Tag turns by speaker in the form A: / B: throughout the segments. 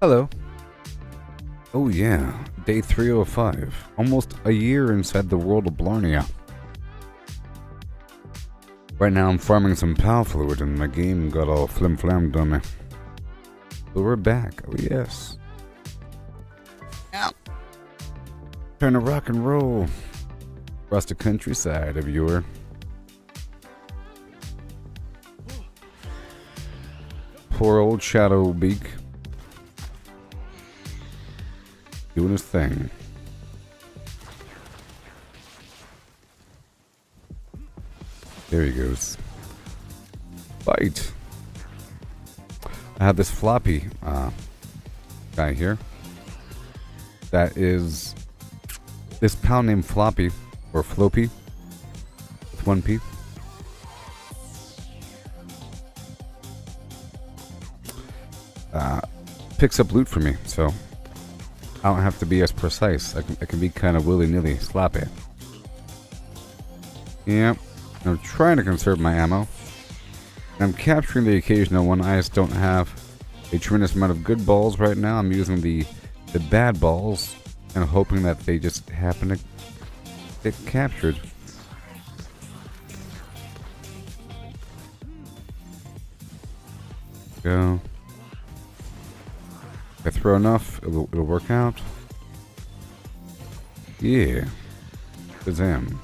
A: Hello. Oh yeah, day 305. Almost a year inside the world of Blarnea. Right now I'm farming some pal fluid and my game got all flim-flammed on me. But we're back, oh yes. Ow. Trying to rock and roll across the countryside of your... Poor old Shadowbeak. Doing his thing. There he goes. Fight! I have this floppy guy here. That is this pal named Floppy, or Floppy, with one P. Picks up loot for me, so I don't have to be as precise. I can be kind of willy-nilly sloppy. Yep. I'm trying to conserve my ammo. I'm capturing the occasional one. I just don't have a tremendous amount of good balls right now. I'm using the bad balls and hoping that they just happen to get captured. Go. If I throw enough, it'll work out. Yeah. Shazam.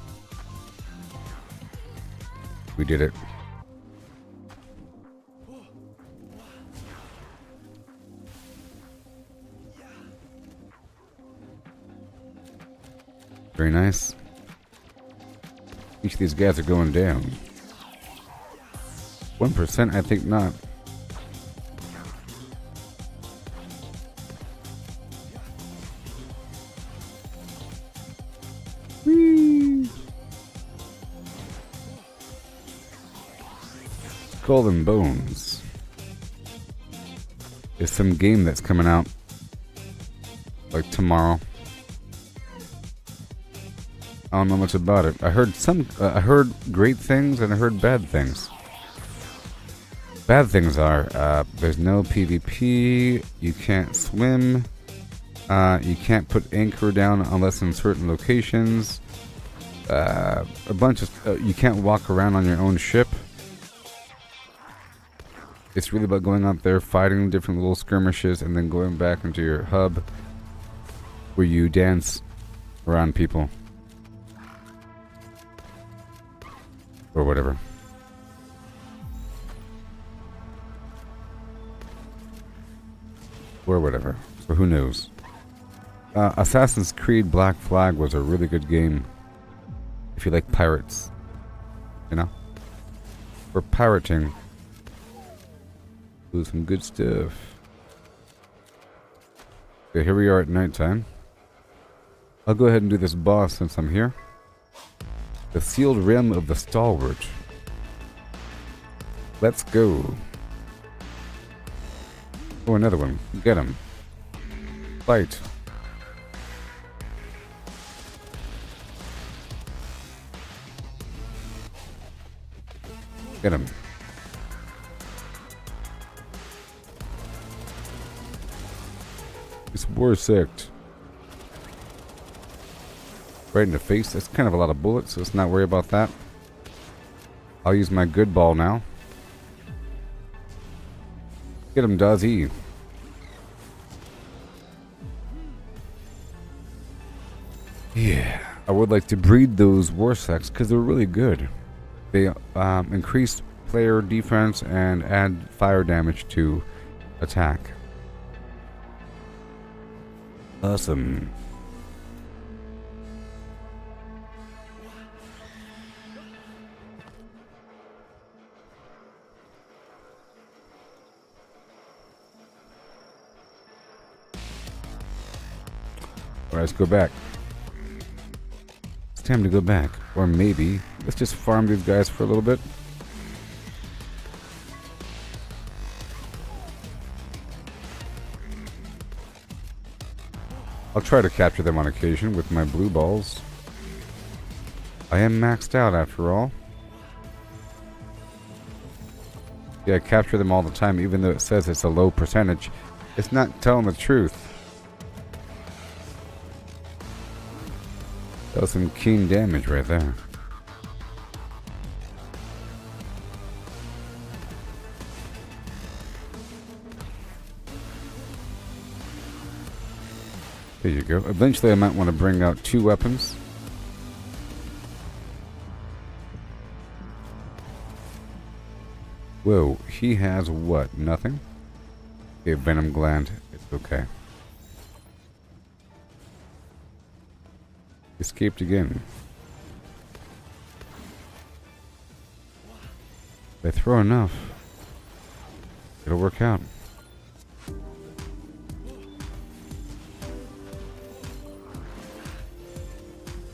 A: We did it. Very nice. Each of these guys are going down. 1%, I think not. Skull and Bones is some game that's coming out like tomorrow. I don't know much about it. I heard great things and I heard bad things. Bad things are there's no PvP, you can't swim, you can't put anchor down unless in certain locations. A bunch of you can't walk around on your own ship. It's really about going out there, fighting different little skirmishes, and then going back into your hub where you dance around people. Or whatever. Or whatever. So who knows? Assassin's Creed Black Flag was a really good game. If you like pirates. You know? For pirating. Do some good stuff. Okay, here we are at nighttime. I'll go ahead and do this boss since I'm here. The Sealed Rim of the Stalwart. Let's go. Oh, another one. Get him. Fight. Get him. It's war sect. Right in the face. That's kind of a lot of bullets, so let's not worry about that. I'll use my good ball now. Get him, Dazzy. Yeah. I would like to breed those war sects because they're really good. They increase player defense and add fire damage to attack. Awesome. Alright, let's go back. It's time to go back. Or maybe, let's just farm these guys for a little bit. I'll try to capture them on occasion with my blue balls. I am maxed out after all. Yeah, I capture them all the time, even though it says it's a low percentage. It's not telling the truth. That was some keen damage right there. There you go. Eventually I might want to bring out 2 weapons. Whoa, he has what? Nothing? Okay, venom gland. It's okay. Escaped again. They throw enough. It'll work out.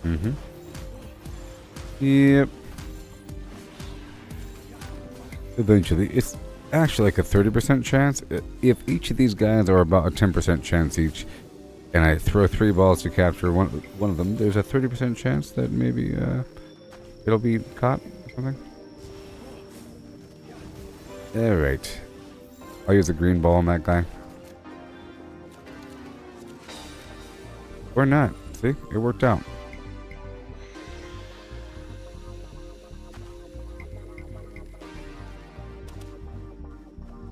A: Mm-hmm. Yep. Eventually. It's actually like a 30% chance. If each of these guys are about a 10% chance each, and I throw 3 balls to capture one of them, there's a 30% chance that maybe it'll be caught or something. Alright. I'll use a green ball on that guy. Or not. See? It worked out.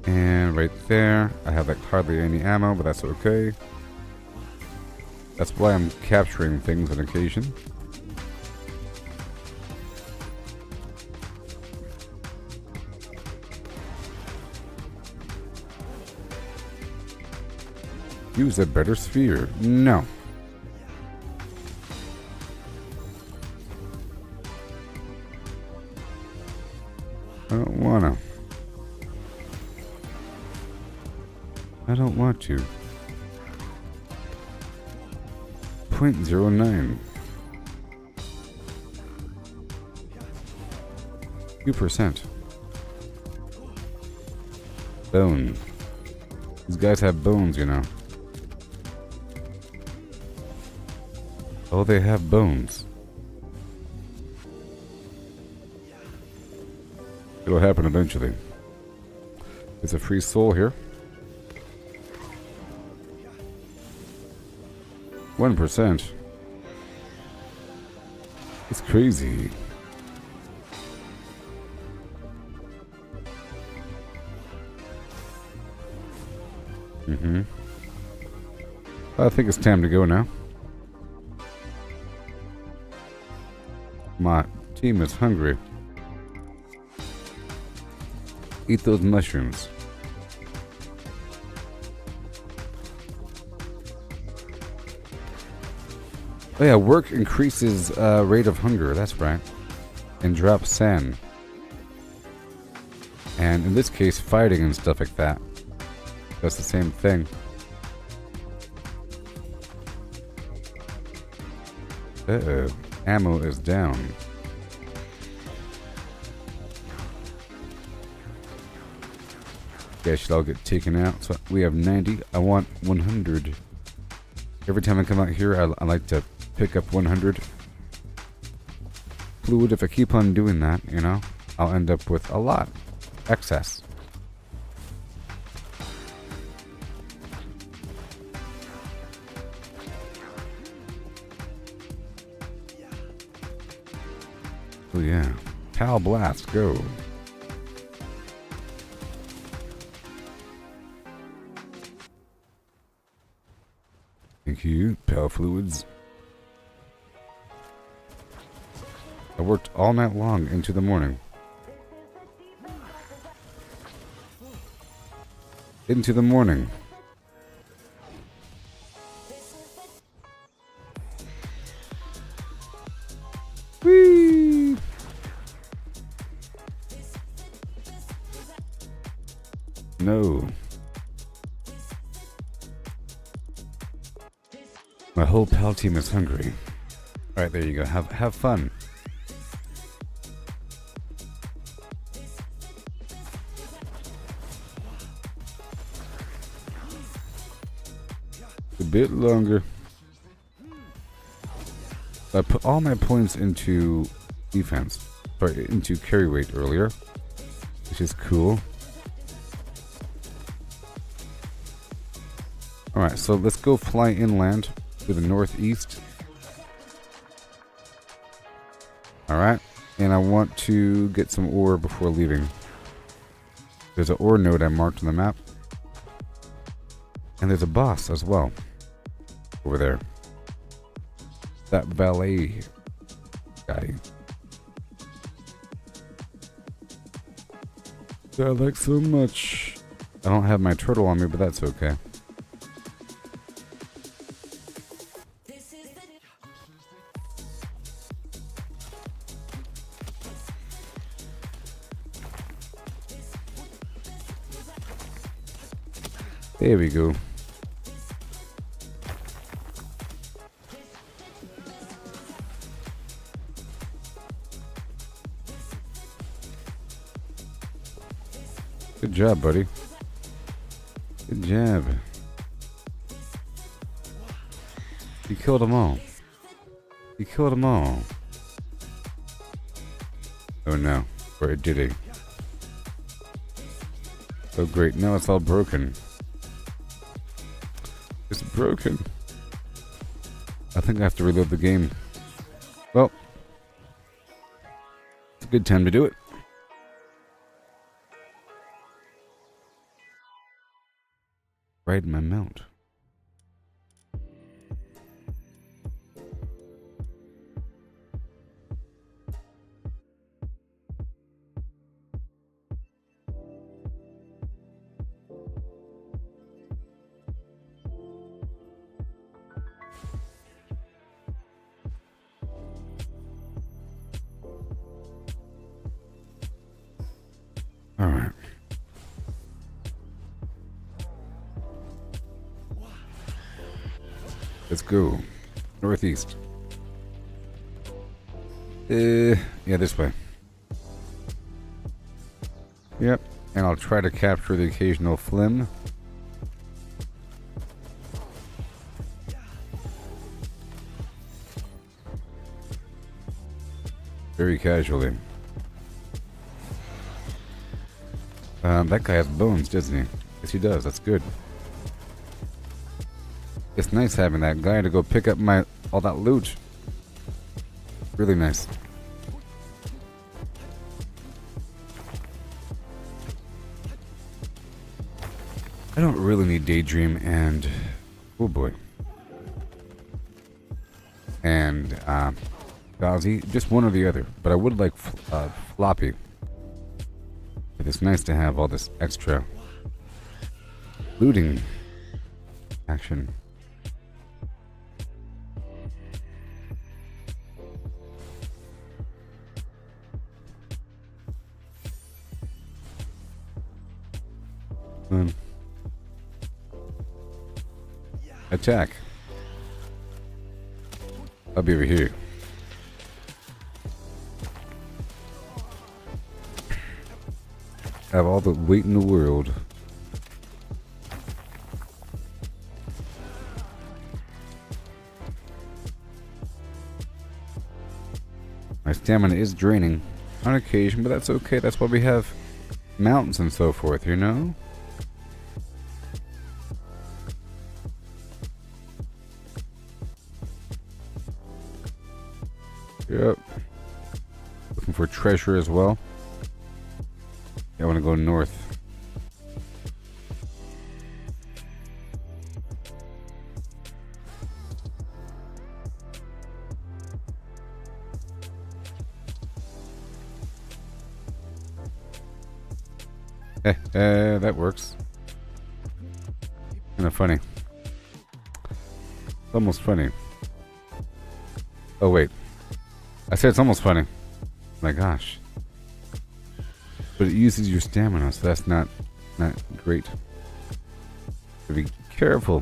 A: And right there, I have like hardly any ammo, but that's okay. That's why I'm capturing things on occasion. Use a better sphere. No. I don't wanna. I don't want to. 0.09. 2%. Bone. These guys have bones, you know. Oh, they have bones. It'll happen eventually. There's a free soul here. 1%. It's crazy. I think it's time to go now. My team is hungry. Eat those mushrooms. Oh yeah, work increases rate of hunger, that's right. And drops sand. And in this case, fighting and stuff like that. That's the same thing. Uh-oh. Ammo is down. Okay, should all get taken out. So we have 90. I want 100. Every time I come out here, I like to pick up 100 fluid. If I keep on doing that, you know, I'll end up with a lot. Excess. Oh yeah. Pal Blast, go. Thank you, Pal Fluids. I worked all night long into the morning. Into the morning. Whee! No. My whole pal team is hungry. Alright, there you go. Have fun. A bit longer. I put all my points into defense. Sorry, into carry weight earlier. Which is cool. Alright, so let's go fly inland to the northeast. Alright, and I want to get some ore before leaving. There's an ore node I marked on the map. And there's a boss as well. Over there. That valet guy. That I like so much. I don't have my turtle on me, but that's okay. There we go. Good job, buddy. Good job. You killed them all. You killed them all. Oh no. Or did he? Oh great, now it's all broken. It's broken. I think I have to reload the game. Well, it's a good time to do it. Ride my mount. All right. Let's go. Northeast. Yeah, this way. Yep. And I'll try to capture the occasional flim. Very casually. That guy has bones, doesn't he? Yes, he does. That's good. It's nice having that guy to go pick up all that loot. Really nice. I don't really need Daydream and... oh boy. And, Ghazi. Just one or the other. But I would like, Floppy. It's nice to have all this extra looting action. Attack. I'll be over here. Have all the weight in the world. My stamina is draining on occasion, but that's okay. That's why we have mountains and so forth, you know? Yep. Looking for treasure as well. I want to go north. That works. Kind of funny. It's almost funny. Oh wait, I said it's almost funny. My gosh. But it uses your stamina, so that's not great. So be careful.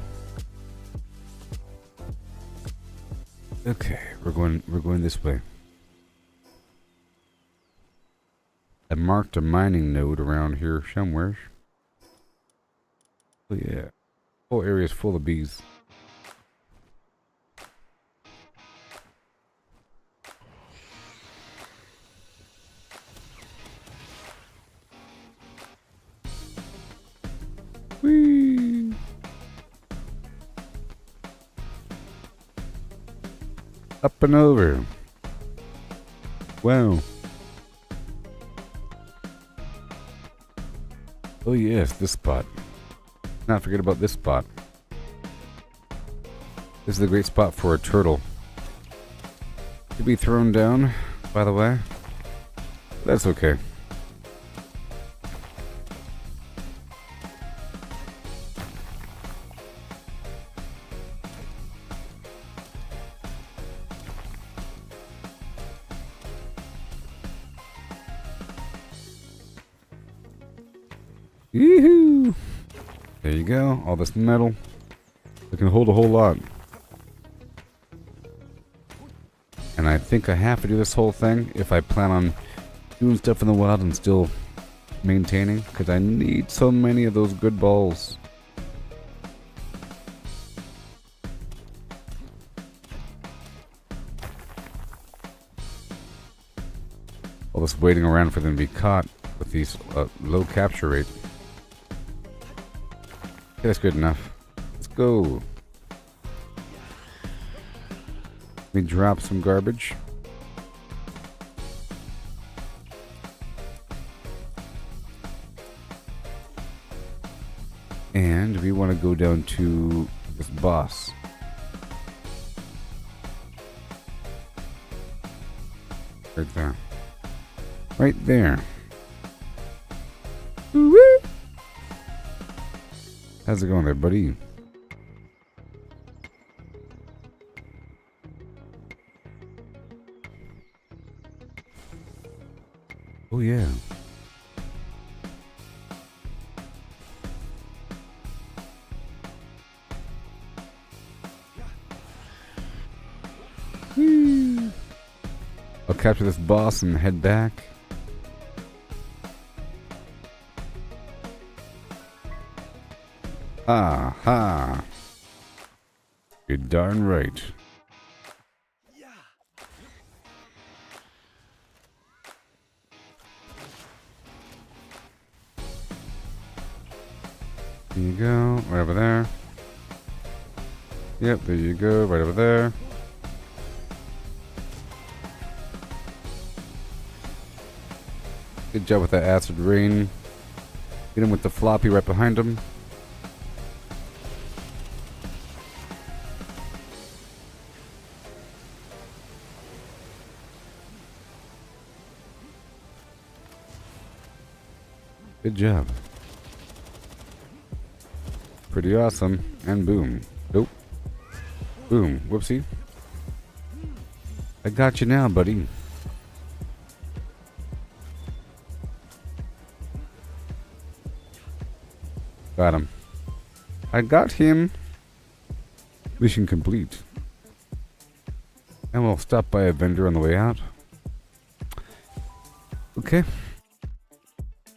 A: Okay, we're going this way. I marked a mining node around here somewhere. Oh yeah, whole area is full of bees. Whee! Up and over. Wow. Oh yes, this spot. Not forget about this spot. This is a great spot for a turtle. To be thrown down, by the way. That's okay. Yoo-hoo! There you go. All this metal. It can hold a whole lot. And I think I have to do this whole thing if I plan on doing stuff in the wild and still maintaining. Because I need so many of those good balls. All this waiting around for them to be caught with these low capture rate. Okay, that's good enough. Let's go. Let me drop some garbage. And we want to go down to this boss. Right there. Right there. Woo! How's it going there, buddy? Oh yeah. Whee! I'll capture this boss and head back. Ha! You're darn right. There you go, right over there. Yep, there you go, right over there. Good job with that acid rain. Get him with the floppy right behind him. Good job. Pretty awesome. And boom. Nope. Boom. Whoopsie. I got you now, buddy. Got him. I got him. Mission complete. And we'll stop by a vendor on the way out. Okay.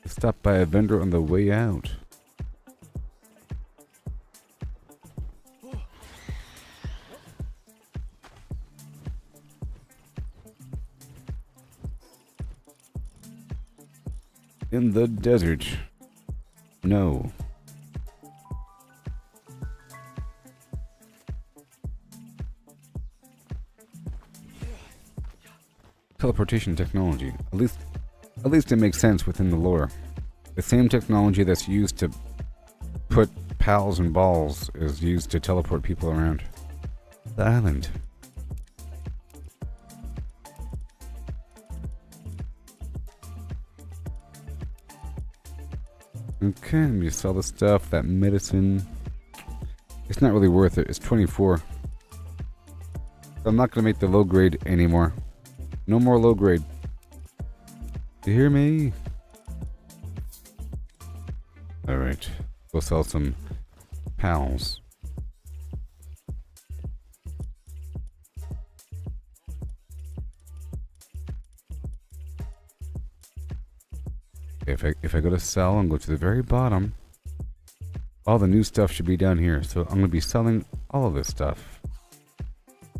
A: Stop by a vendor on the way out. In the desert. No. Teleportation technology. At least it makes sense within the lore. The same technology that's used to put pals and balls is used to teleport people around the island. Okay, let me sell the stuff. That medicine. It's not really worth it. It's 24. So I'm not going to make the low grade anymore. No more low grade. You hear me? Alright. We'll sell some pals. If I go to sell and go to the very bottom, all the new stuff should be down here. So I'm going to be selling all of this stuff.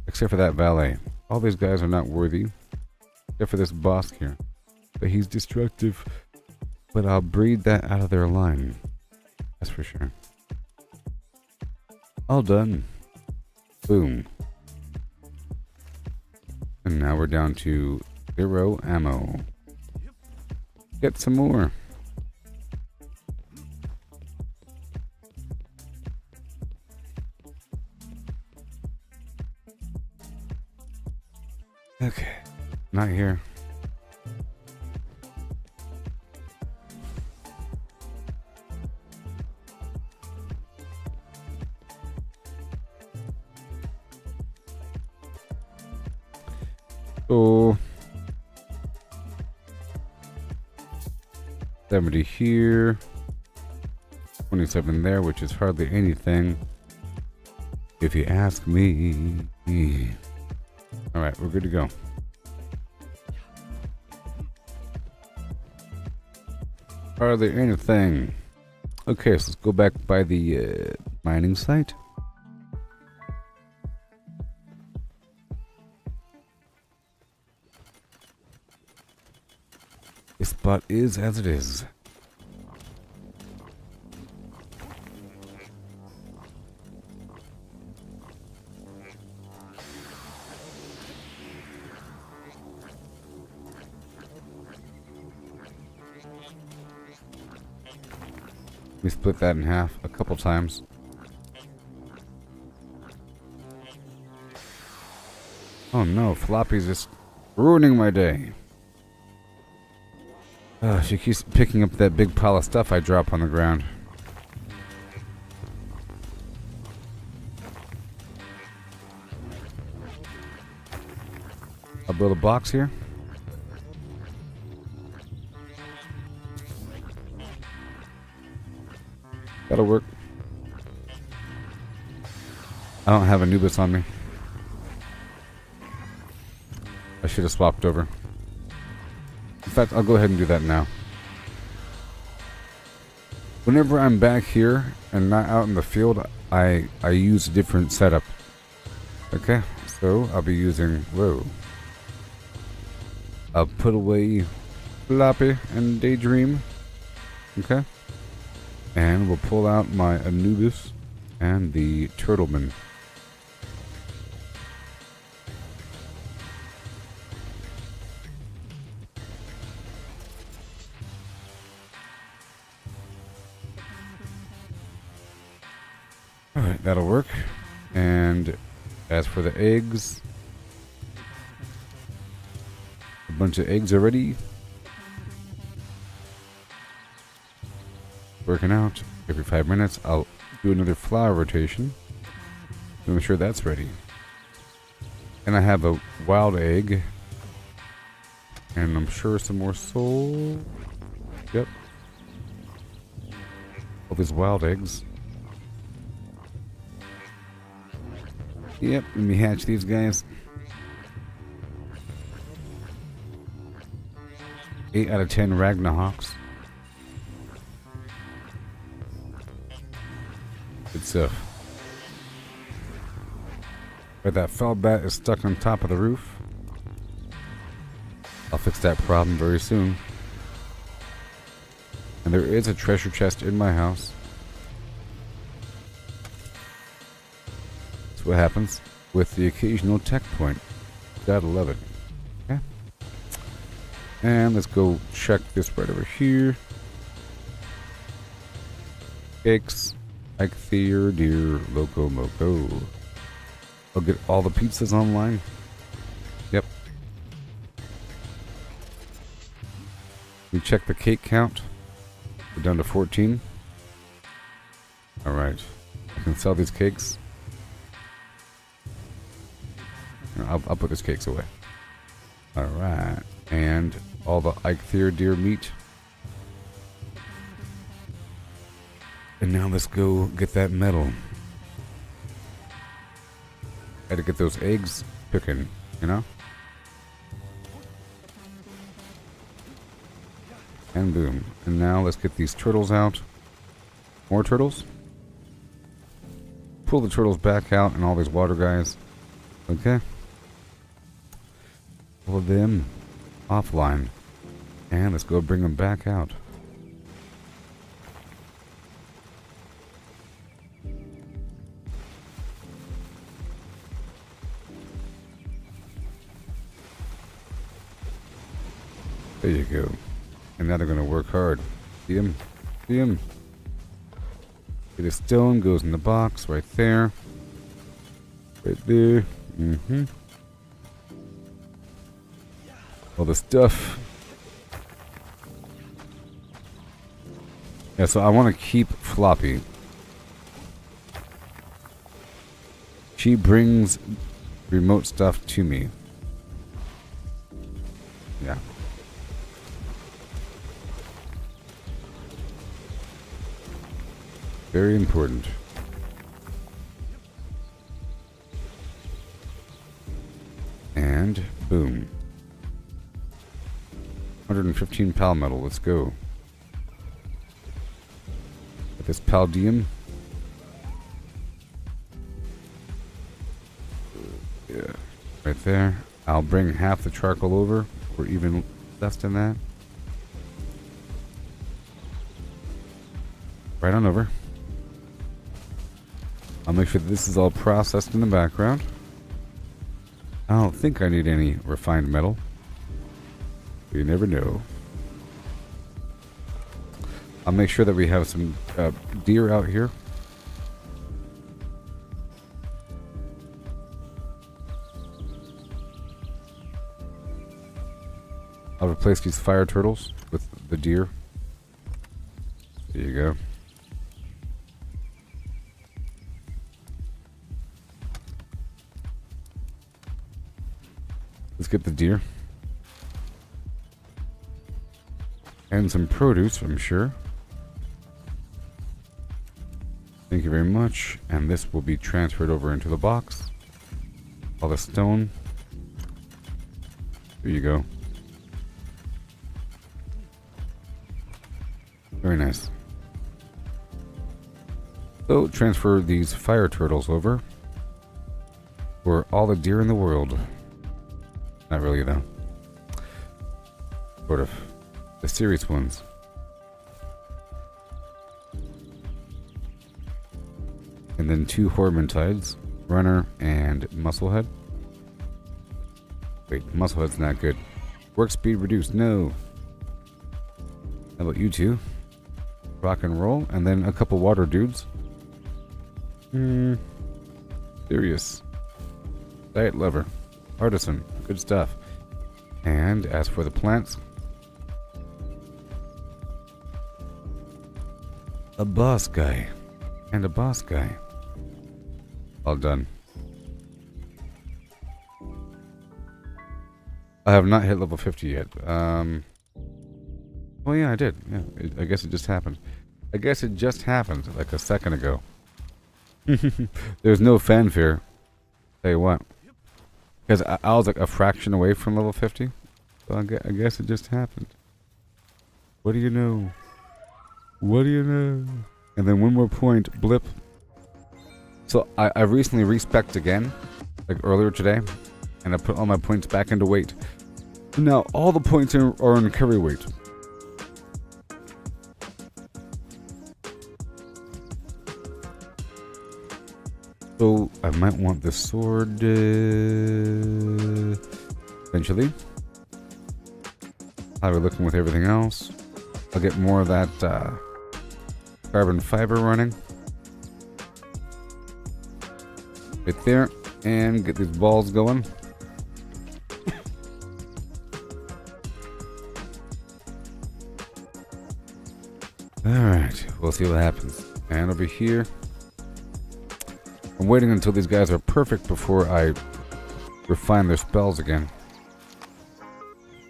A: Except for that valet. All these guys are not worthy. Except for this boss here. But he's destructive. But I'll breed that out of their line. That's for sure. All done. Boom. And now we're down to 0 ammo. Get some more. Okay, not here. So 70 here, 27 there, which is hardly anything, if you ask me. All right, we're good to go. Hardly anything. Okay, so let's go back by the mining site. This spot is as it is. We split that in half a couple times. Oh no, Floppy's just ruining my day. She keeps picking up that big pile of stuff I drop on the ground. I'll build a box here. That'll work. I don't have Anubis on me. I should have swapped over. In fact, I'll go ahead and do that now. Whenever I'm back here and not out in the field, I use a different setup. Okay, so I'll be using... Whoa. I'll put away Floppy and Daydream. Okay. And we'll pull out my Anubis and the Turtleman. Alright, that'll work. And as for the eggs, a bunch of eggs already. Working out. Every 5 minutes, I'll do another flower rotation to make sure that's ready. And I have a wild egg. And I'm sure some more soul. Yep. All these wild eggs. Yep, let me hatch these guys. 8 out of 10 Ragnahawks. Good stuff. But that fell bat is stuck on top of the roof. I'll fix that problem very soon. And there is a treasure chest in my house. That's what happens with the occasional tech point. Gotta love it. Okay. And let's go check this right over here. Cakes. Like Theer, Deer, Loco, Moco. I'll get all the pizzas online. Yep. We check the cake count. We're down to 14. Alright. I can sell these cakes. I'll put these cakes away. Alright. And all the Ike Theer deer meat. And now let's go get that metal. Gotta get those eggs cooking, you know? And boom. And now let's get these turtles out. More turtles. Pull the turtles back out and all these water guys. Okay. Pull them offline. And let's go bring them back out. There you go. And now they're going to work hard. See him? See him? Get a stone, goes in the box right there. Right there. Mm-hmm. All the stuff. Yeah, so I want to keep Floppy. She brings remote stuff to me. Yeah. Very important. And boom. 115 pal metal, let's go. With this palladium. Yeah, right there. I'll bring half the charcoal over, or even less than that. Right on over. I'll make sure that this is all processed in the background. I don't think I need any refined metal. You never know. I'll make sure that we have some deer out here. I'll replace these fire turtles with the deer. There you go. Let's get the deer. And some produce, I'm sure. Thank you very much. And this will be transferred over into the box. All the stone. There you go. Very nice. So, transfer these fire turtles over for all the deer in the world. Not really, though. Sort of. The serious ones. And then 2 Hormontides, Runner and Musclehead. Wait, Musclehead's not good. Work speed reduced, no. How about you two? Rock and roll, and then a couple water dudes. Serious. Diet lover. Artisan. Good stuff. And as for the plants, a boss guy. And a boss guy. All done. I have not hit level 50 yet. Well, yeah, I did. Yeah, I guess it just happened. I guess it just happened like a second ago. There's no fanfare. Tell you what. Because I was like a fraction away from level 50. So I guess it just happened. What do you know? What do you know? And then one more point, blip. So I recently respec'd again, like earlier today, and I put all my points back into weight. Now all the points are in carry weight. So I might want the sword eventually. How are we looking with everything else? I'll get more of that carbon fiber running. Right there. And get these balls going. Alright, we'll see what happens. And over here, I'm waiting until these guys are perfect before I refine their spells again.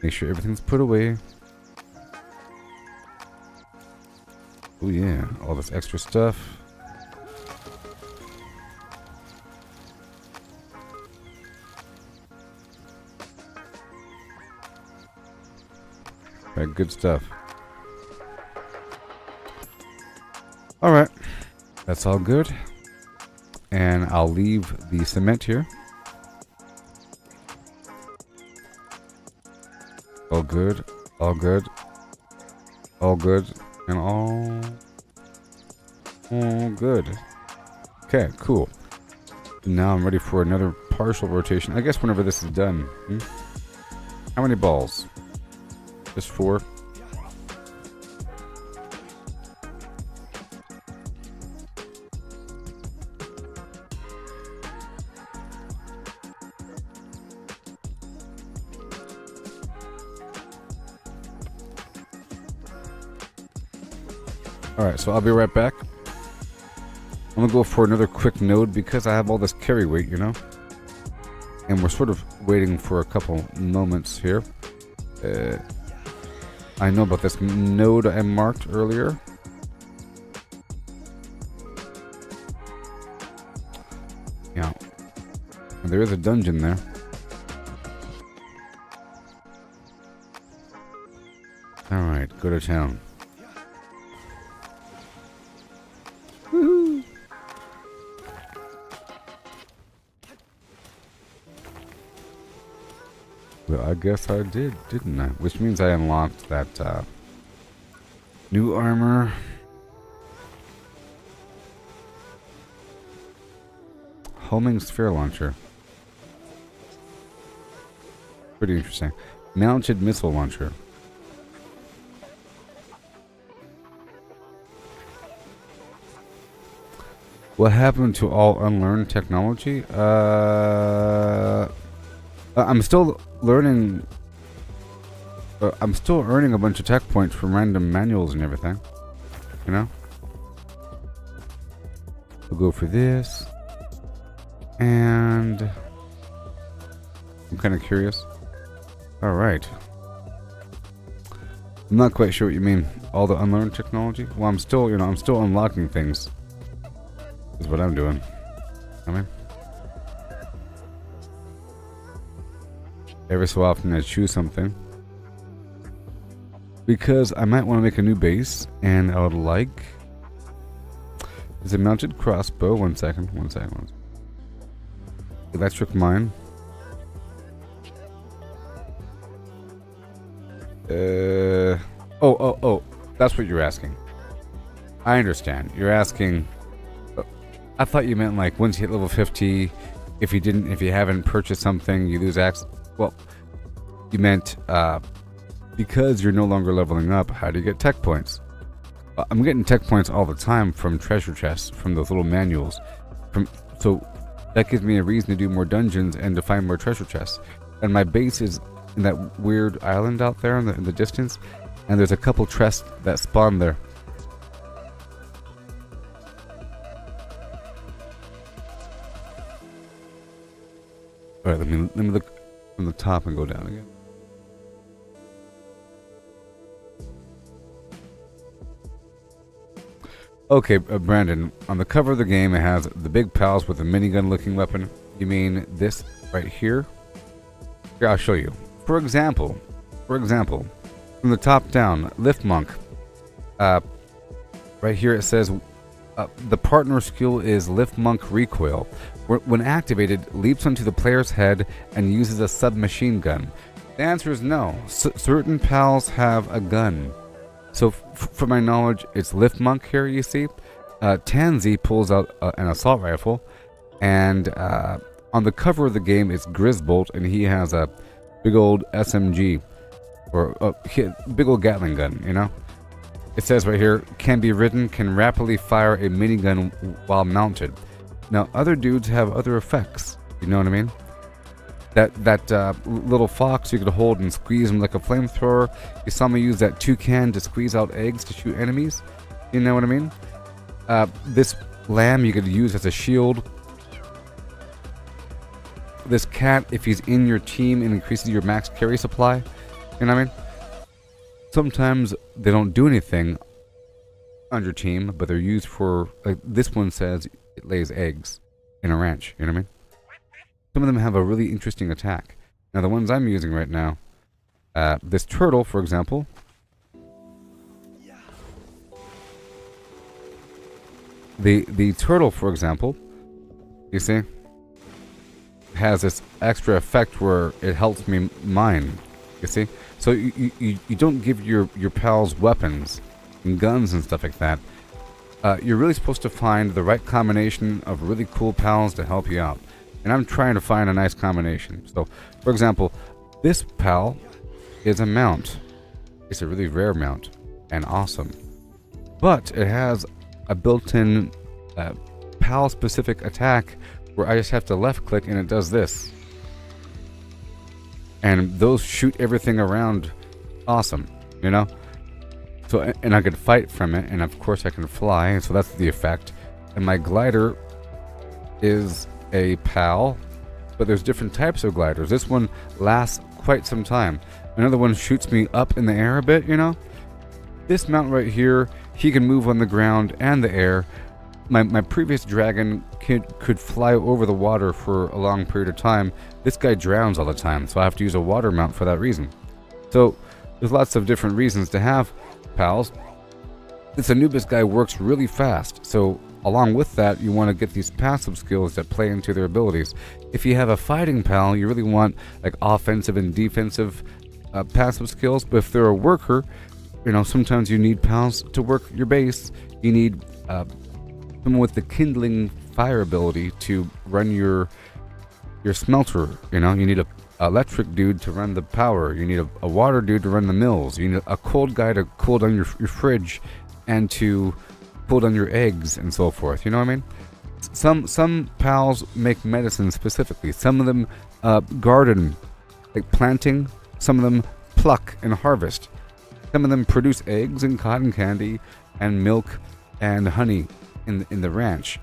A: Make sure everything's put away. Oh yeah, all this extra stuff. Right, good stuff. Alright, that's all good. And I'll leave the cement here. All good, all good, all good, and all good. Okay, cool. Now I'm ready for another partial rotation. I guess whenever this is done. How many balls? Just 4. Alright, so I'll be right back. I'm gonna go for another quick node because I have all this carry weight, you know? And we're sort of waiting for a couple moments here. I know about this node I marked earlier. Yeah. And there is a dungeon there. Alright, go to town. Woohoo! Well, I guess I did, didn't I? Which means I unlocked that new armor. Homing sphere launcher. Pretty interesting. Mounted missile launcher. What happened to all unlearned technology? I'm still learning. I'm still earning a bunch of tech points from random manuals and everything. You know? We'll go for this. And I'm kind of curious. Alright. I'm not quite sure what you mean. All the unlearned technology? Well, I'm still, I'm still unlocking things. Is what I'm doing. I mean, every so often I choose something because I might want to make a new base, and I would like. There's a mounted crossbow. One second. Electric mine. Oh. That's what you're asking. I understand. You're asking. I thought you meant like once you hit level 50, if you haven't purchased something, you lose access. Well, you meant because you're no longer leveling up, how do you get tech points? I'm getting tech points all the time from treasure chests, from those little manuals. So that gives me a reason to do more dungeons and to find more treasure chests. And my base is in that weird island out there in the distance, and there's a couple chests that spawn there. Alright, let me look from the top and go down again. Okay, Brandon, on the cover of the game it has the big pals with a minigun looking weapon. You mean this right here? Here, I'll show you. For example, from the top down, Lift Monk. Right here it says the partner skill is Lift Monk Recoil. When activated, leaps onto the player's head and uses a submachine gun. The answer is no. Certain pals have a gun. So, from my knowledge, it's Lift Monk here, you see. Tansy pulls out an assault rifle. And on the cover of the game, it's Grisbolt, and he has a big old SMG. Or a big old Gatling gun, you know? It says right here, can be ridden, can rapidly fire a minigun while mounted. Now, other dudes have other effects. You know what I mean? That little fox you could hold and squeeze him like a flamethrower. You saw me use that toucan to squeeze out eggs to shoot enemies. You know what I mean? This lamb you could use as a shield. This cat, if he's in your team, it increases your max carry supply. You know what I mean? Sometimes they don't do anything on your team, but they're used for, like this one says, it lays eggs in a ranch. You know what I mean? Some of them have a really interesting attack. Now the ones I'm using right now, this turtle, for example. The turtle, for example, you see, has this extra effect where it helps me mine. You see, so you don't give your pals weapons and guns and stuff like that. You're really supposed to find the right combination of really cool pals to help you out. And I'm trying to find a nice combination. So, for example, this pal is a mount. It's a really rare mount and awesome. But it has a built-in PAL-specific attack where I just have to left-click and it does this. And those shoot everything around awesome, you know? So, and I could fight from it, and of course I can fly, so that's the effect. And my glider is a PAL, but there's different types of gliders. This one lasts quite some time. Another one shoots me up in the air a bit, you know? This mount right here, he can move on the ground and the air. My previous dragon could fly over the water for a long period of time. This guy drowns all the time, so I have to use a water mount for that reason. So there's lots of different reasons to have PALs. This Anubis guy works really fast, so along with that, you want to get these passive skills that play into their abilities. If you have a fighting PAL, you really want like offensive and defensive passive skills, but if they're a worker, you know, sometimes you need PALs to work your base. You need someone with the kindling fire ability to run your smelter. You know, you need a electric dude to run the power. You need a water dude to run the mills. You need a cold guy to cool down your fridge and to cool down your eggs and so forth. You know what I mean? Some PALs make medicine specifically. Some of them garden, like planting. Some of them pluck and harvest. Some of them produce eggs and cotton candy and milk and honey in the ranch.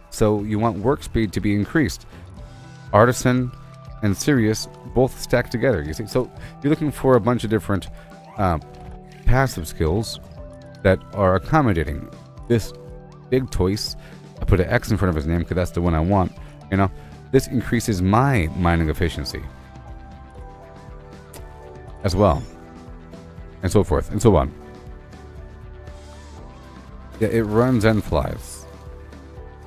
A: So you want work speed to be increased. Artisan and Sirius both stack together, you see. So you're looking for a bunch of different passive skills that are accommodating. This big Toys, I put an X in front of his name because that's the one I want. You know, this increases my mining efficiency as well, and so forth and so on. Yeah, it runs and flies.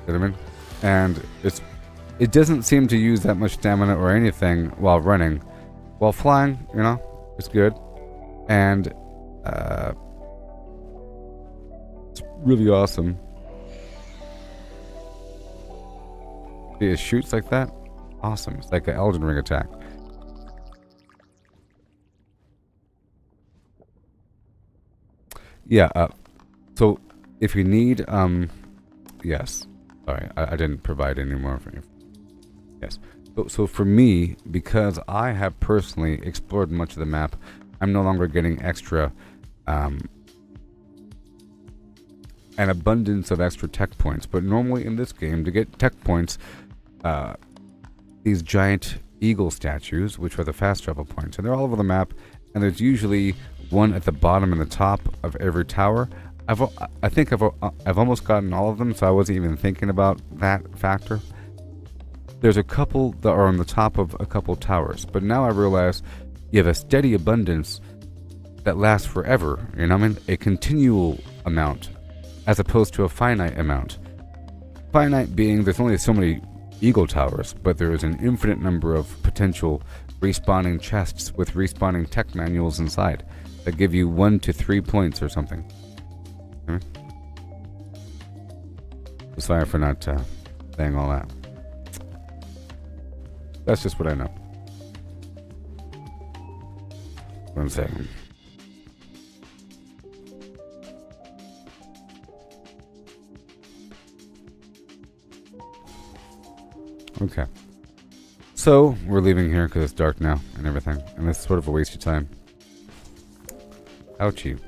A: You know what I mean? And it doesn't seem to use that much stamina or anything while running. While flying, you know, it's good. And it's really awesome. See, it shoots like that. Awesome. It's like an Elden Ring attack. Yeah, so if you need, yes. Sorry, I didn't provide any more for you. Yes. So for me, because I have personally explored much of the map, I'm no longer getting extra, an abundance of extra tech points. But normally in this game, to get tech points, these giant eagle statues, which are the fast travel points, and they're all over the map, and there's usually one at the bottom and the top of every tower. I think I've almost gotten all of them, so I wasn't even thinking about that factor. There's a couple that are on the top of a couple towers, but now I realize you have a steady abundance that lasts forever, you know what I mean? A continual amount, as opposed to a finite amount. Finite being there's only so many eagle towers, but there is an infinite number of potential respawning chests with respawning tech manuals inside that give you 1 to 3 points or something. Sorry for not saying all that. That's just what I know. 1 second. Okay. So, we're leaving here because it's dark now and everything. And it's sort of a waste of time. Ouchie.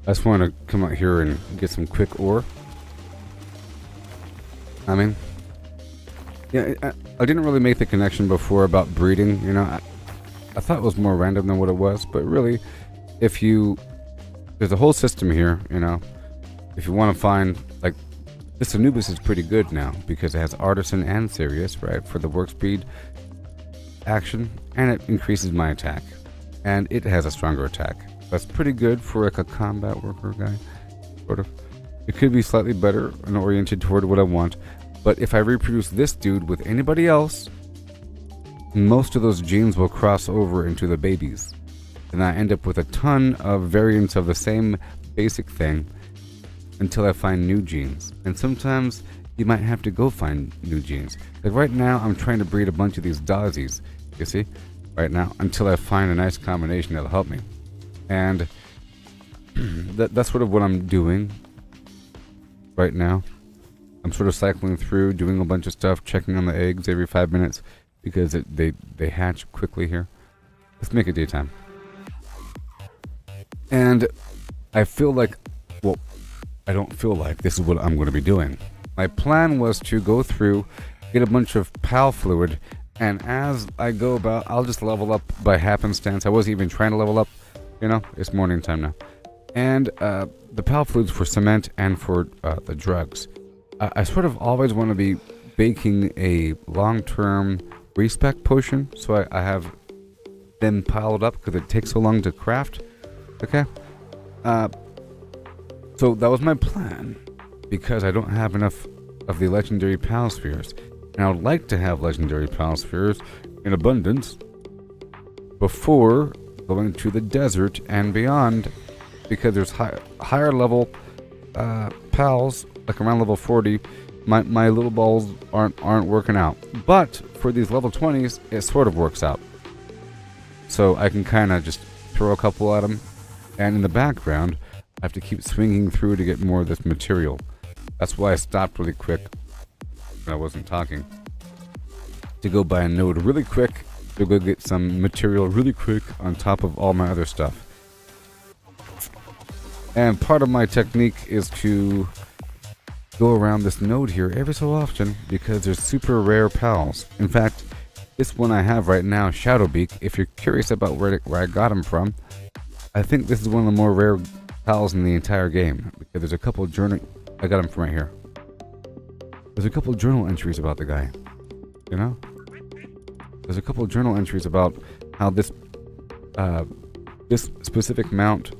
A: I just want to come out here and get some quick ore. I mean, yeah, I didn't really make the connection before about breeding, you know. I thought it was more random than what it was, but really, there's a whole system here, you know. If you want to find, like, this Anubis is pretty good now, because it has Artisan and Sirius, right, for the work speed action, and it increases my attack. And it has a stronger attack. That's pretty good for like a combat worker guy, sort of. It could be slightly better and oriented toward what I want. But if I reproduce this dude with anybody else, most of those genes will cross over into the babies. And I end up with a ton of variants of the same basic thing until I find new genes. And sometimes you might have to go find new genes. Like right now, I'm trying to breed a bunch of these Dazies, you see? Right now, until I find a nice combination that'll help me. And that's sort of what I'm doing right now. I'm sort of cycling through, doing a bunch of stuff, checking on the eggs every 5 minutes because they hatch quickly here. Let's make it daytime. And I feel like, well, I don't feel like this is what I'm going to be doing. My plan was to go through, get a bunch of PAL fluid, and as I go about, I'll just level up by happenstance. I wasn't even trying to level up, you know, it's morning time now. And the PAL fluids for cement and for the drugs. I sort of always want to be baking a long-term respec potion, so I have them piled up because it takes so long to craft. Okay? So that was my plan, because I don't have enough of the legendary PAL spheres. And I would like to have legendary PAL spheres in abundance before going to the desert and beyond, because there's higher level PALs, like around level 40. My little balls aren't working out. But for these level 20s, it sort of works out. So I can kind of just throw a couple at them. And in the background, I have to keep swinging through to get more of this material. That's why I stopped really quick when I wasn't talking. To go buy a node really quick, to go get some material really quick on top of all my other stuff. And part of my technique is to go around this node here every so often because there's super rare pals. In fact, this one I have right now, Shadowbeak, if you're curious about where I got him from, I think this is one of the more rare pals in the entire game, because there's a couple journal. I got him from right here. There's a couple journal entries about the guy. You know? There's a couple journal entries about how this specific mount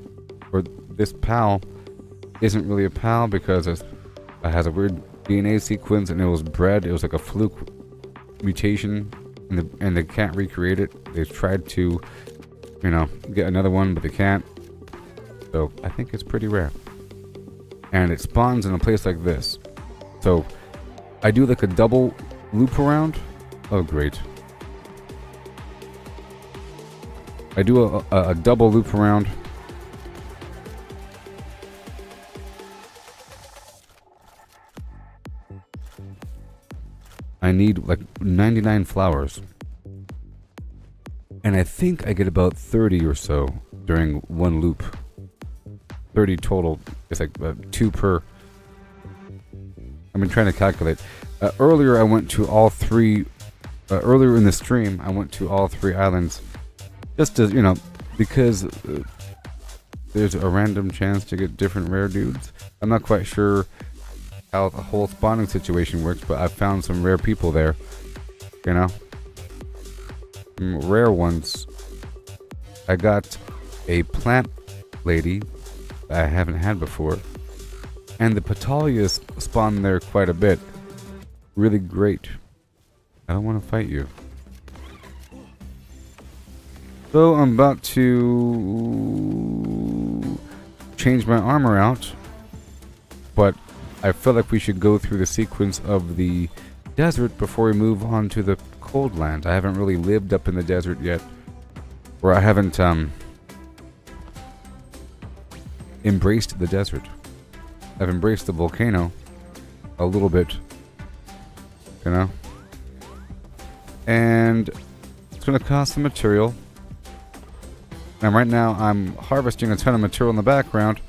A: or this PAL isn't really a PAL because it has a weird DNA sequence and it was bred. It was like a fluke mutation, and they can't recreate it. They've tried to, you know, get another one, but they can't. So I think it's pretty rare. And it spawns in a place like this. So I do like a double loop around. Oh, great. I do a double loop around. I need like 99 flowers. And I think I get about 30 or so during one loop. 30 total. It's like 2 per. I've been trying to calculate. Earlier I went to all 3. Earlier in the stream I went to all 3 islands. Just to, you know, because there's a random chance to get different rare dudes. I'm not quite sure how the whole spawning situation works, but I found some rare people there. You know? Some rare ones. I got a plant lady I haven't had before, and the Patalias spawn there quite a bit. Really great. I don't want to fight you. So I'm about to change my armor out, but I feel like we should go through the sequence of the desert before we move on to the cold land. I haven't really lived up in the desert yet, or I haven't embraced the desert. I've embraced the volcano a little bit, you know, and it's going to cost some material. And right now I'm harvesting a ton of material in the background,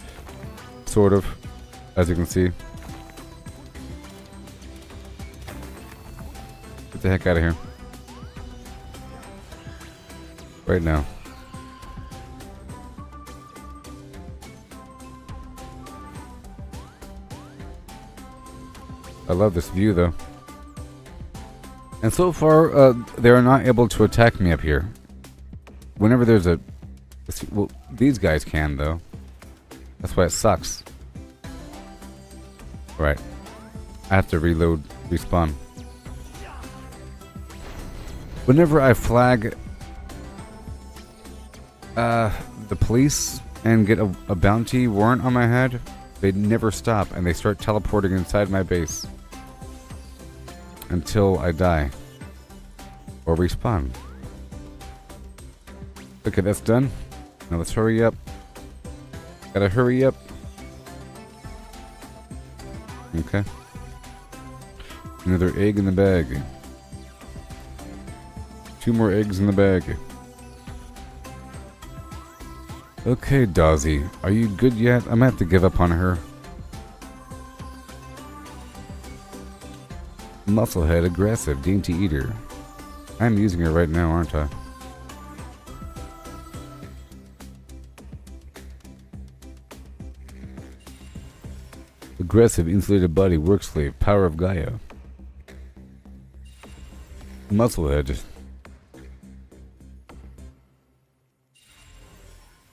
A: sort of, as you can see. Get the heck out of here right now. I love this view though. And so far, they are not able to attack me up here. Whenever there's a... Well, these guys can though. That's why it sucks. Right. I have to reload Respawn. Whenever I flag the police and get a bounty warrant on my head, they never stop and they start teleporting inside my base until I die or respawn. Okay, that's done. Now let's hurry up. Gotta hurry up. Okay. Another egg in the bag. 2 more eggs in the bag. Okay, Dawsey. Are you good yet? I'm gonna have to give up on her. Musclehead, aggressive, dainty eater. I'm using her right now, aren't I? Aggressive, insulated body, work slave, power of Gaia. Musclehead.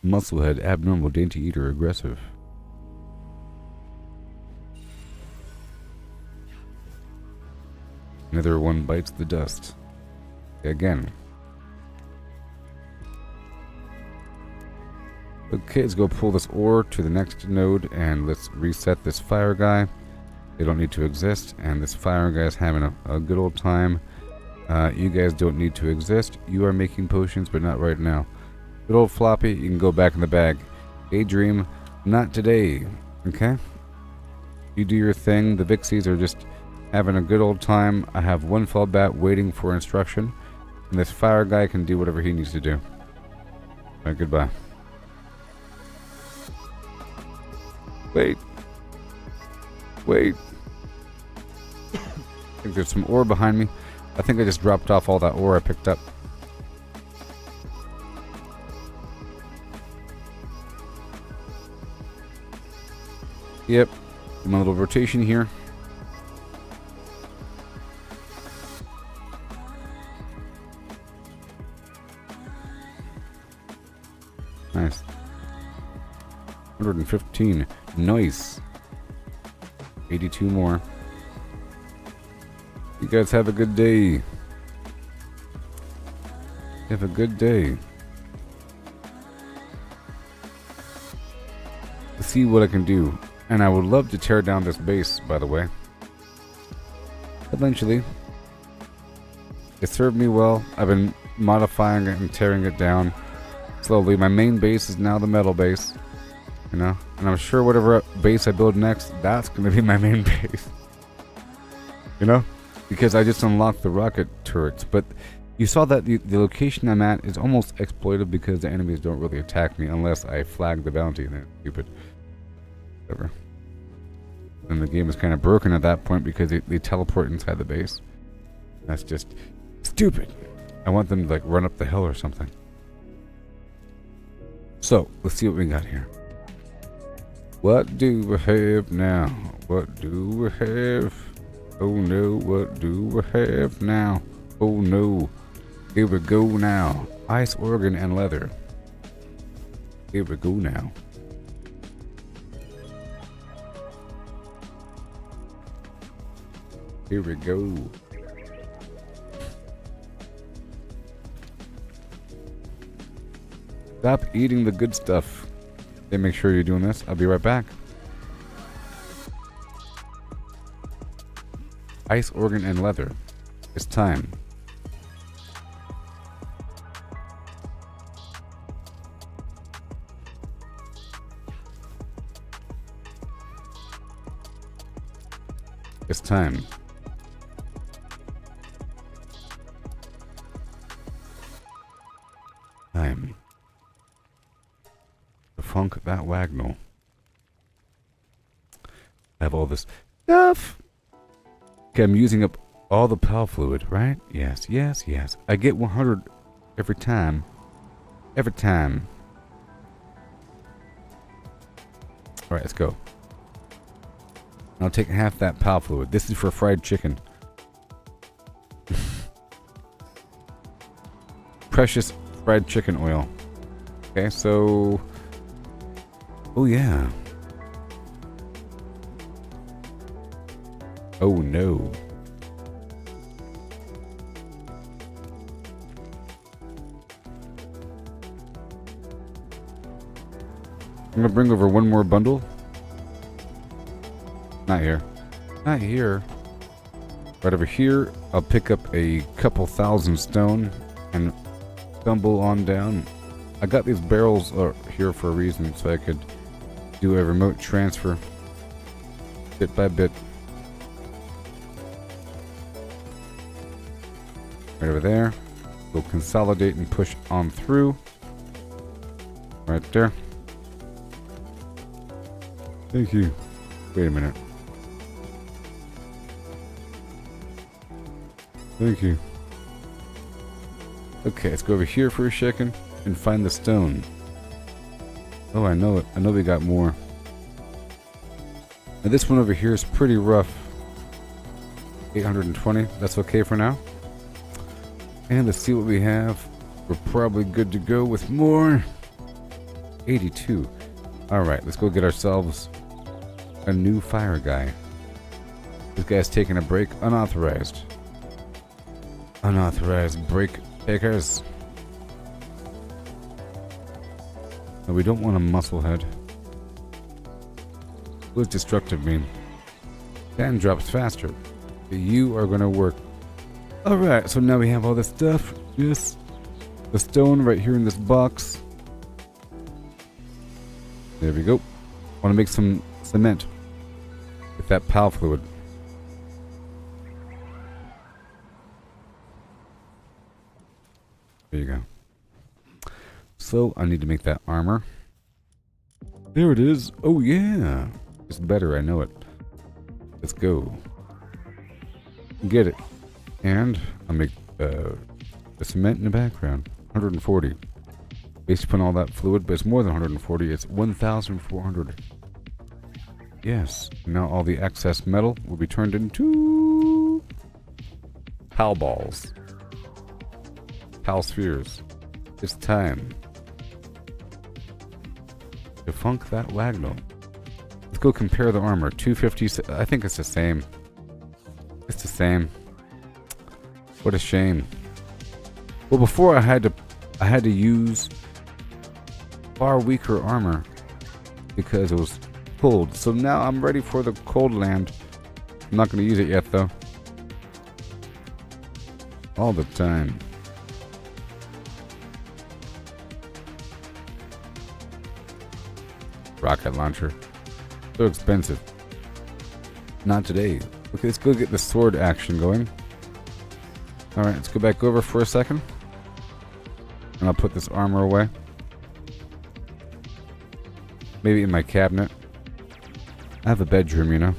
A: Musclehead, abnormal, dainty eater, aggressive. Another one bites the dust. Again. Okay, let's go pull this ore to the next node and let's reset this fire guy. They don't need to exist, and this fire guy is having a good old time. You guys don't need to exist. You are making potions, but not right now. Good old Floppy, you can go back in the bag. Daydream, not today. Okay? You do your thing. The Vixies are just having a good old time. I have one fallbat waiting for instruction, and this fire guy can do whatever he needs to do. Alright, goodbye. Wait. Wait. I think there's some ore behind me. I think I just dropped off all that ore I picked up. Yep. My little rotation here. Nice. 115. Nice. 82 more. You guys have a good day. Have a good day. Let's see what I can do. And I would love to tear down this base, by the way. Eventually. It served me well. I've been modifying it and tearing it down slowly. My main base is now the metal base. You know? And I'm sure whatever base I build next, that's going to be my main base. You know? Because I just unlocked the rocket turrets. But you saw that the location I'm at is almost exploited because the enemies don't really attack me unless I flag the bounty. And they're stupid. Whatever. And the game is kind of broken at that point because they teleport inside the base. That's just stupid. I want them to like run up the hill or something. So, let's see what we got here. What do we have now? What do we have? Oh no, what do we have now? Oh no. Here we go now. Ice organ and leather. Here we go now. Here we go. Stop eating the good stuff. Okay, make sure you're doing this. I'll be right back. Ice organ and leather. It's time. It's time. Time. To funk that Wagnall. I have all this stuff. Okay, I'm using up all the pal fluid, right? Yes, yes, yes. I get 100 every time. Every time. Alright, let's go. I'll take half that pal fluid. This is for fried chicken. Precious fried chicken oil. Okay, so... Oh, yeah. Oh, no. I'm gonna bring over one more bundle. Not here. Not here. Right over here, I'll pick up a couple thousand stone and stumble on down. I got these barrels here for a reason, so I could do a remote transfer bit by bit. Right over there. We'll consolidate and push on through. Right there. Thank you. Wait a minute. Thank you. Okay, let's go over here for a second and find the stone. Oh, I know it. I know we got more. Now this one over here is pretty rough. 820. That's okay for now. And let's see what we have. We're probably good to go with more. 82. Alright, let's go get ourselves a new fire guy. This guy's taking a break. Unauthorized. Unauthorized break takers. No, we don't want a musclehead. What does destructive mean? Dan drops faster. You are gonna work. Alright, so now we have all this stuff. Yes. The stone right here in this box. There we go. Want to make some cement with that PAL fluid. There you go. So I need to make that armor. There it is. Oh yeah. It's better, I know it. Let's go. Get it. And I'll make the cement in the background. 140. Based upon all that fluid, but it's more than 140. It's 1,400. Yes. Now all the excess metal will be turned into PAL balls. PAL spheres. It's time to funk that wagnall. Let's go compare the armor. 250. I think it's the same. It's the same. What a shame. Well, before I had to use far weaker armor because it was cold. So now I'm ready for the cold land. I'm not going to use it yet though. All the time. Rocket launcher. So expensive. Not today. Okay, let's go get the sword action going. Alright, let's go back over for a second. And I'll put this armor away. Maybe in my cabinet. I have a bedroom, you know.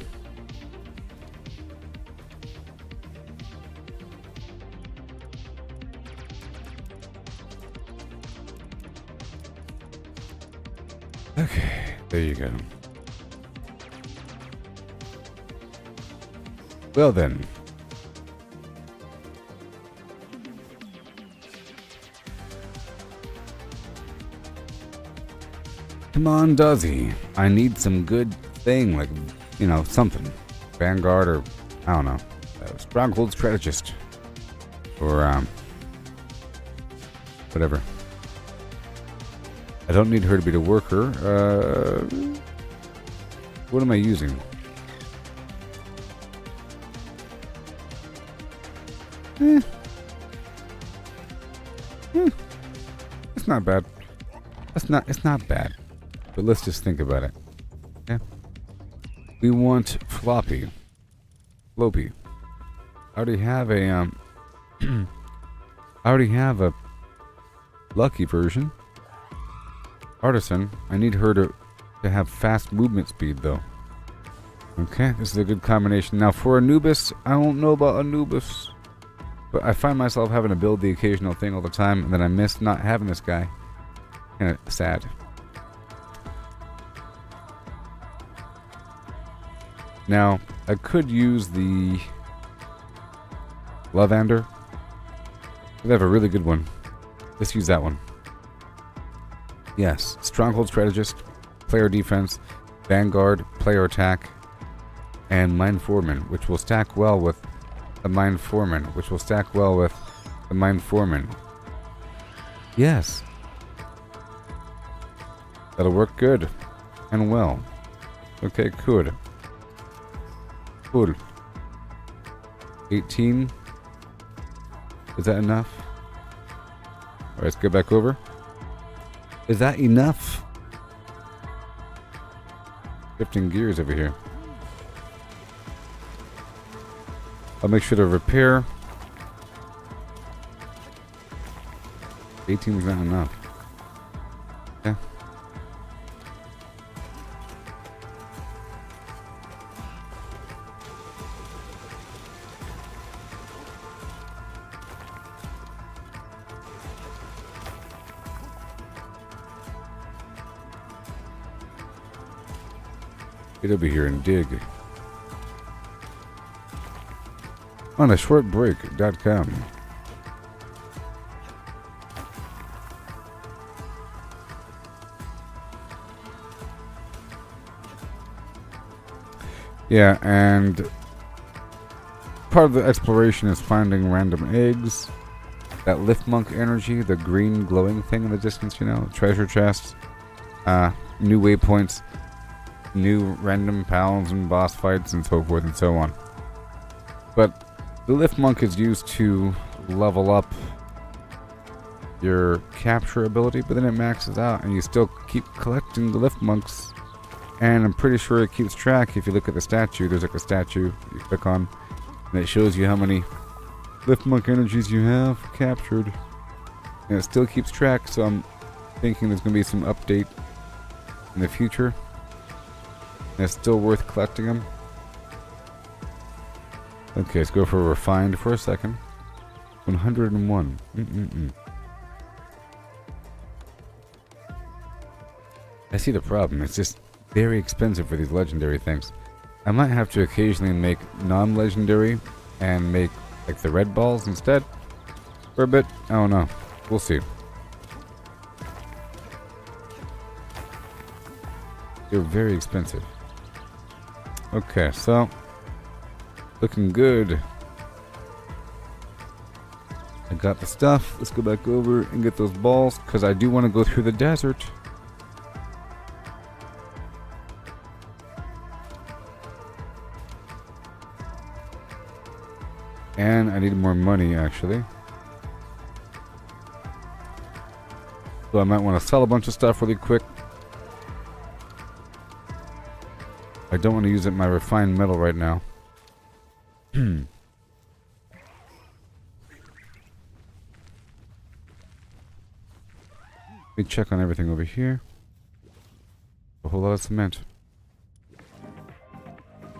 A: Okay, there you go. Well then. Come on, Duzzy. I need some good thing, like, you know, something. Vanguard or, I don't know. Stronghold Strategist. Or, whatever. I don't need her to be the worker. What am I using? It's not bad. It's not bad. But let's just think about it. Okay? We want floppy. Floppy. I already have a I already have a lucky version. Artisan. I need her to have fast movement speed though. Okay, this is a good combination. Now for Anubis, I don't know about Anubis. But I find myself having to build the occasional thing all the time, and then I miss not having this guy. Kinda sad. Now, I could use the Lavander. They have a really good one. Let's use that one. Yes, Stronghold Strategist, Player Defense, Vanguard, Player Attack, and Mine Foreman, which will stack well with the Mine Foreman, which will stack well with the Mine Foreman. Yes. That'll work good. And well. Okay, good. Cool. 18. Is that enough? Alright, let's go back over. Is that enough? Shifting gears over here. I'll make sure to repair. 18 is not enough. Okay. Get over here and dig. On a shortbreak.com. Yeah, and part of the exploration is finding random eggs. That lift monk energy, the green glowing thing in the distance, you know, treasure chests, new waypoints, new random pals and boss fights and so forth and so on. But the lift monk is used to level up your capture ability, but then it maxes out and you still keep collecting the lift monks. And I'm pretty sure it keeps track. If you look at the statue, there's like a statue you click on, and it shows you how many lift monk energies you have captured. And it still keeps track, so I'm thinking there's going to be some update in the future. And it's still worth collecting them. Okay, let's go for refined for a second. 101. I see the problem. It's just very expensive for these legendary things. I might have to occasionally make non-legendary and make like the red balls instead for a bit. I don't know. We'll see. They're very expensive. Okay, so looking good. I got the stuff. Let's go back over and get those balls because I do want to go through the desert. And I need more money, actually. So I might want to sell a bunch of stuff really quick. I don't want to use my refined metal right now. Let me check on everything over here. A whole lot of cement.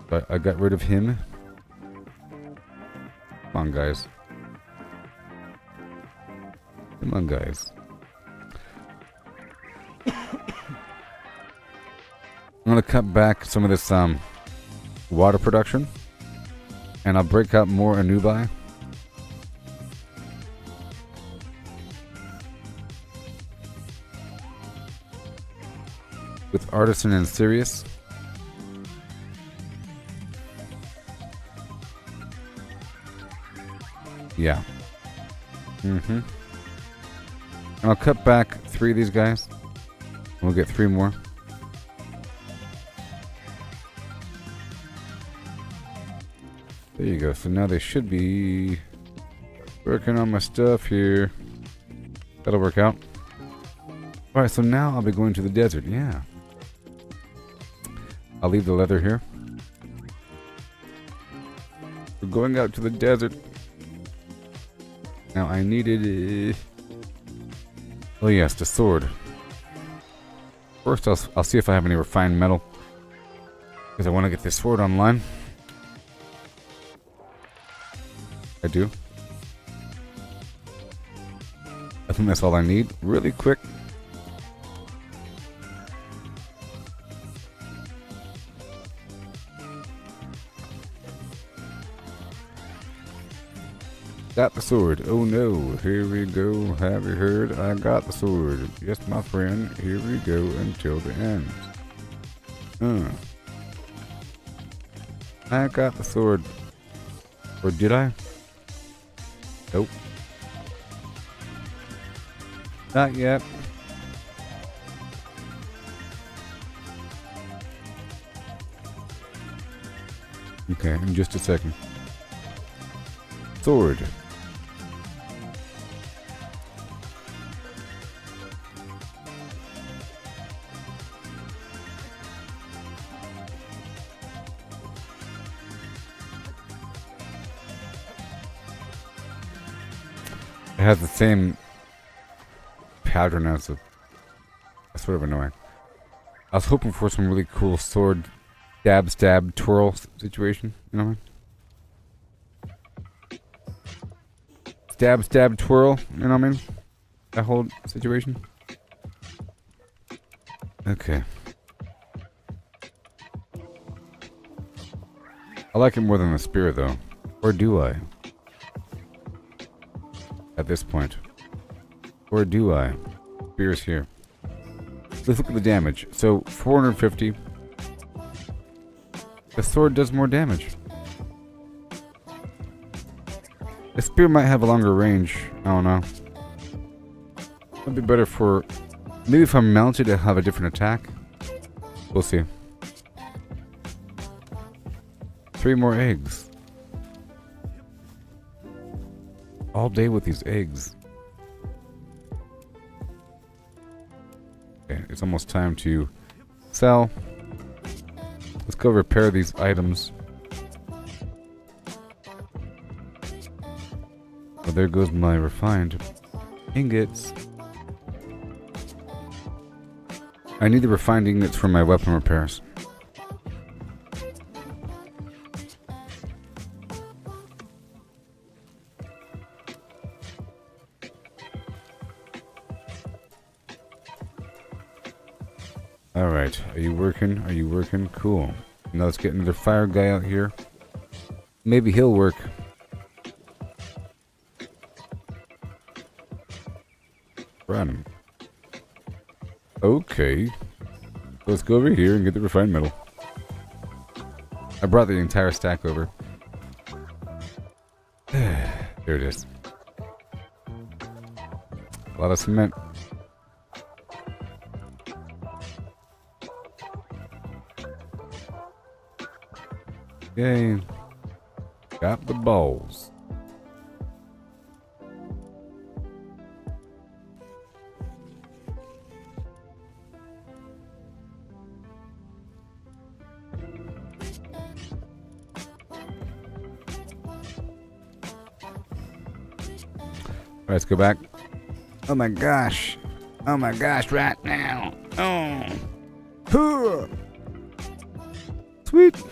A: But I got rid of him. Come on, guys. Come on, guys. I'm going to cut back some of this water production. And I'll break out more Anubai. With Artisan and Sirius. Yeah. And I'll cut back 3 of these guys. We'll get 3 more. There you go. So now they should be working on my stuff here. That'll work out. Alright, so now I'll be going to the desert. Yeah. I'll leave the leather here. We're going out to the desert. Now I needed... oh yes, the sword. First I'll see if I have any refined metal. Because I want to get this sword online. I do. I think that's all I need. Really quick. Got the sword. Oh no, here we go. Have you heard? I got the sword. Yes, my friend. Here we go until the end. I got the sword. Or did I? Nope. Not yet. Okay, in just a second. Sword. It has the same pattern as a... That's sort of annoying. I was hoping for some really cool sword dab, stab, twirl situation. You know what I mean? Stab, stab, twirl. You know what I mean? That whole situation. Okay. I like it more than the spear, though. Or do I? At this point. Or do I? Spear's here. Let's look at the damage. So, 450. The sword does more damage. The spear might have a longer range. I don't know. It'd be better for... Maybe if I'm mounted, I'll have a different attack. We'll see. 3 more eggs. All day with these eggs. Okay, it's almost time to sell. Let's go repair these items. Oh, there goes my refined ingots. I need the refined ingots for my weapon repairs. Alright, are you working? Are you working? Cool. Now let's get another fire guy out here. Maybe he'll work. Random. Okay. Let's go over here and get the refined metal. I brought the entire stack over. There it is. A lot of cement. Yay. Got the balls. Let's go back. Oh my gosh. Oh my gosh, right now. Oh. Sweet.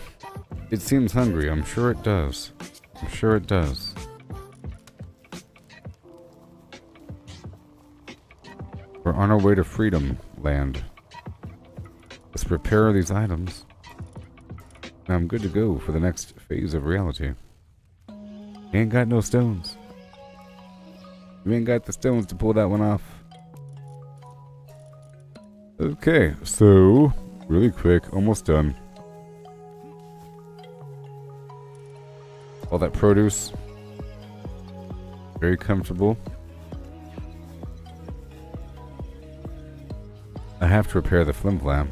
A: It seems hungry. I'm sure it does. I'm sure it does. We're on our way to freedom land. Let's prepare these items. Now I'm good to go for the next phase of reality. Ain't got no stones. You ain't got the stones to pull that one off. Okay, so really quick, almost done. All that produce. Very comfortable. I have to repair the flim flam.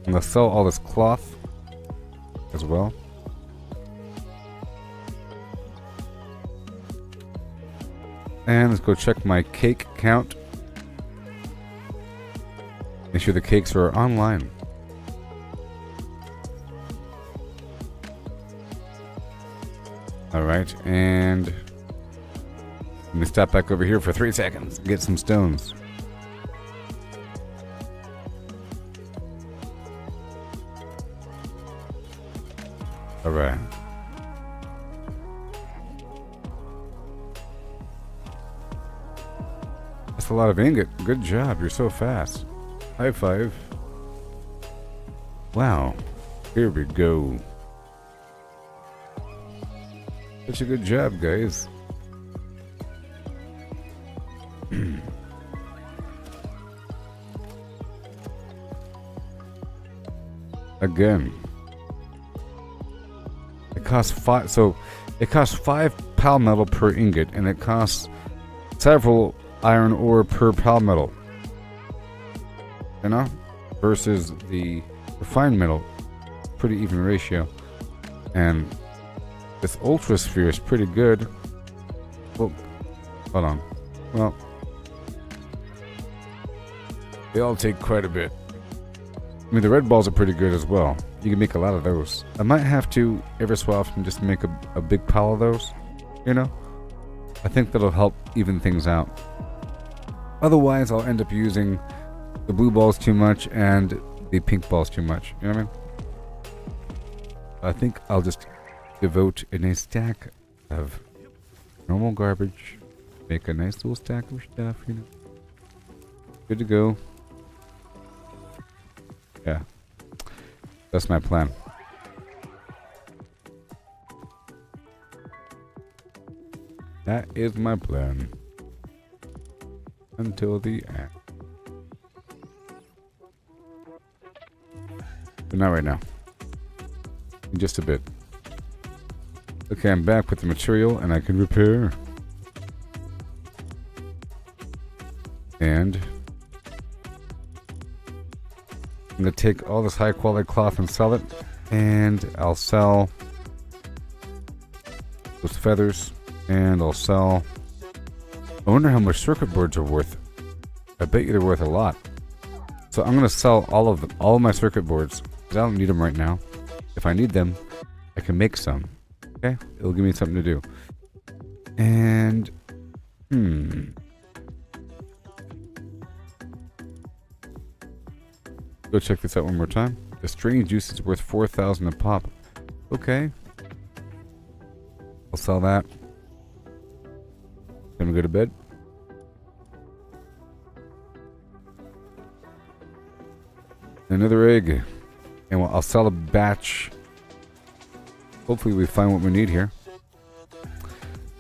A: I'm gonna sell all this cloth as well. And let's go check my cake count. Make sure the cakes are online. Alright, and let me stop back over here for 3 seconds and get some stones. Alright. That's a lot of ingot. Good job, you're so fast. High five. Wow. Here we go. Such a good job, guys. Again. It costs 5, so it costs 5 pal metal per ingot, and it costs several iron ore per pal metal. You know? Versus the refined metal. Pretty even ratio. And this Ultra Sphere is pretty good. Well, hold on. Well, they all take quite a bit. I mean, the red balls are pretty good as well. You can make a lot of those. I might have to, every so often, just make a big pile of those. You know? I think that'll help even things out. Otherwise, I'll end up using the blue balls too much and the pink balls too much. You know what I mean? I think I'll just devote a nice stack of normal garbage. Make a nice little stack of stuff, you know. Good to go. Yeah. That's my plan. That is my plan. Until the end. But not right now. In just a bit. Okay, I'm back with the material and I can repair. And I'm going to take all this high quality cloth and sell it. And I'll sell those feathers. And I'll sell... I wonder how much circuit boards are worth. I bet you they're worth a lot. So I'm going to sell all of them. All of my circuit boards. Because I don't need them right now. If I need them, I can make some. Okay? It'll give me something to do. And... Go check this out one more time. The strange juice is worth 4,000 a pop. Okay. I'll sell that. Then we go to bed. Another egg. And I'll sell a batch. Hopefully we find what we need here.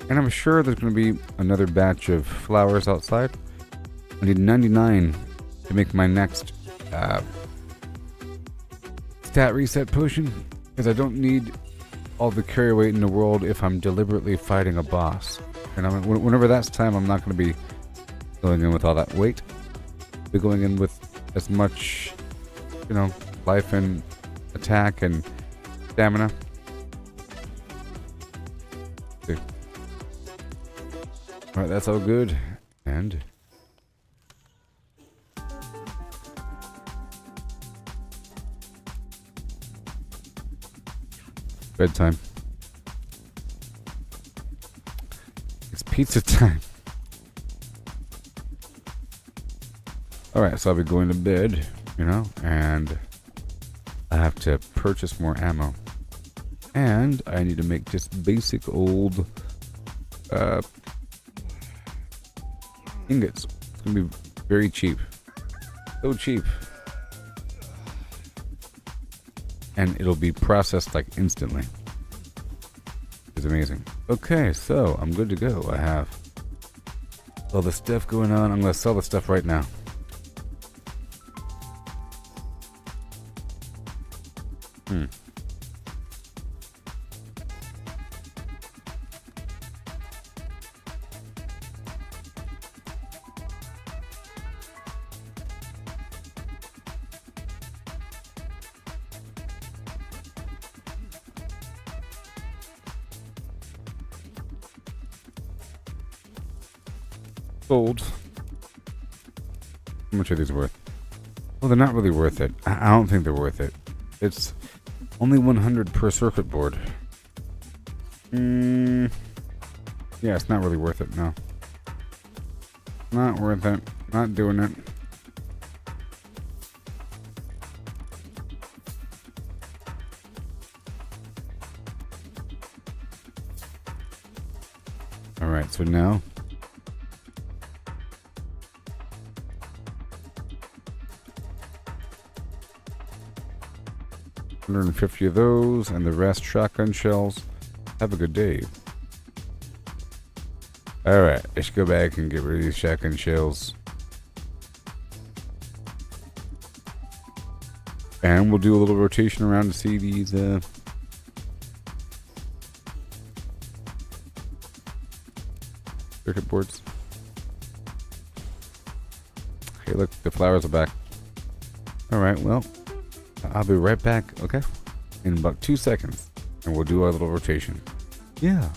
A: And I'm sure there's going to be another batch of flowers outside. I need 99 to make my next stat reset potion. Because I don't need all the carry weight in the world if I'm deliberately fighting a boss. And whenever that's time, I'm not going to be going in with all that weight. I'll be going in with as much, you know, life and attack and stamina. Okay. Alright, that's all good. And... bedtime. It's pizza time. Alright, so I'll be going to bed, you know, and I have to purchase more ammo. And I need to make just basic old ingots. It's going to be very cheap. So cheap. And it'll be processed like instantly. It's amazing. Okay, so I'm good to go. I have all the stuff going on. I'm going to sell the stuff right now. Sold. How much are these worth? Well, they're not really worth it. I don't think they're worth it. It's only 100 per circuit board. Yeah, it's not really worth it, no. Not worth it. Not doing it. Alright, so now... 150 of those, and the rest shotgun shells. Have a good day. Alright, let's go back and get rid of these shotgun shells. And we'll do a little rotation around to see these circuit boards. Okay, look, the flowers are back. Alright, well, I'll be right back, okay? In about 2 seconds. and we'll do our little rotation. Yeah.